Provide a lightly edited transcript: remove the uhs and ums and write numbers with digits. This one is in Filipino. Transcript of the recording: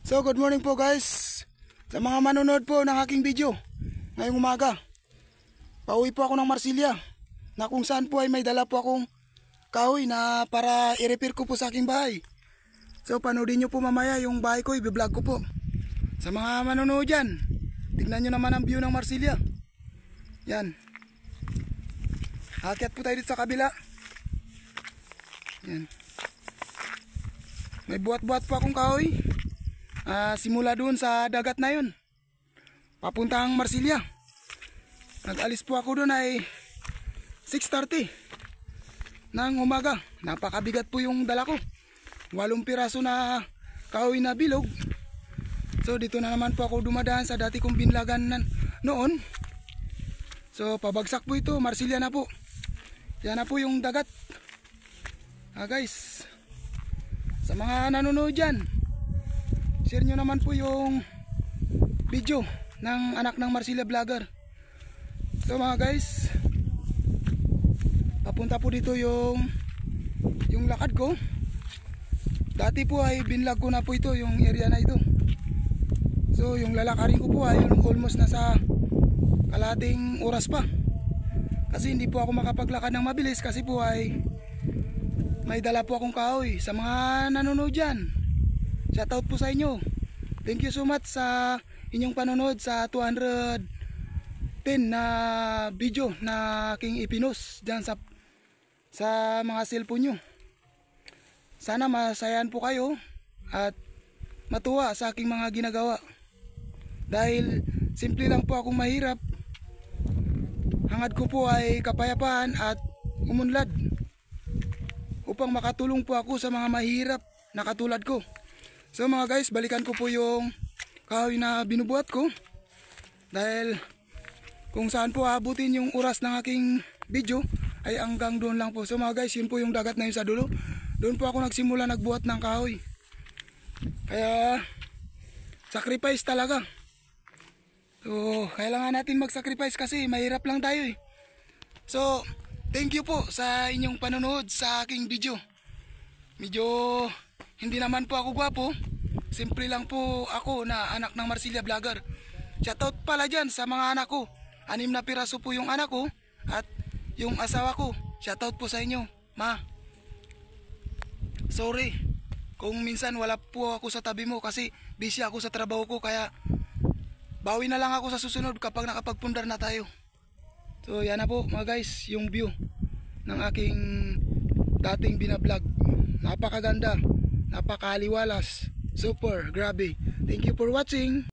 So good morning po guys, sa mga manonood po ng aking video ngayong umaga. Pauwi po ako ng Marsilya, na kung saan po ay may dala po akong kahoy na para i-repair ko po sa aking bahay. So panoodin nyo po mamaya yung bahay ko, i-vlog ko po. Sa mga manonood dyan, tignan nyo naman ang view ng Marsilya. Yan, akyat po tayo dito sa kabila. Yan, may buhat-buhat po akong kahoy. Simula doon sa dagat na yun, papuntang Marsilya. Nag-alis po ako doon ay 6:30 ng umaga. Napakabigat po yung dala ko, 8 piraso na kahoy na bilog. So dito na naman po ako dumadaan sa dati kong binlagan noon. So pabagsak po ito, Marsilya na po. Yan na po yung dagat. Guys, sa mga nanonood dyan, share nyo naman po yung video ng anak ng Marsilya Vlogger. So mga guys, papunta po dito yung lakad ko. Dati po ay binlog ko na po ito, yung area na ito. So yung lalakarin ko po ay almost nasa kalating oras pa. Kasi hindi po ako makapaglakad ng mabilis kasi po ay may dala po akong kahoy. Sa mga nanonood dyan, shoutout po sa inyo. Thank you so much sa inyong panonood sa 210 na video na aking ipinost dyan sa mga cellphone nyo. Sana masayahan po kayo at matuwa sa aking mga ginagawa. Dahil simple lang po akong mahirap. Hangad ko po ay kapayapaan at umunlad upang makatulong po ako sa mga mahirap na katulad ko. So mga guys, balikan ko po yung kahoy na binubuhat ko. Dahil kung saan po abutin yung oras ng aking video ay hanggang doon lang po. So mga guys, yun po yung dagat na yun sa dulo. Doon po ako nagsimula nagbuhat ng kahoy. Kaya sacrifice talaga. So kailangan natin mag-sacrifice kasi mahirap lang tayo eh. So thank you po sa inyong panonood sa aking video. Medyo hindi naman po ako gwapo, simple lang po ako na anak ng Marsilya Vlogger. Shoutout pala dyan sa mga anak ko, 6 na piraso po yung anak ko at yung asawa ko. Shoutout po sa inyo, ma. Sorry kung minsan wala po ako sa tabi mo kasi busy ako sa trabaho ko, kaya bawi na lang ako sa susunod kapag nakapagpundar na tayo. So yan na po mga guys, yung view ng aking dating binablog. Napakaganda, napakaliwalas, super, grabe. Thank you for watching.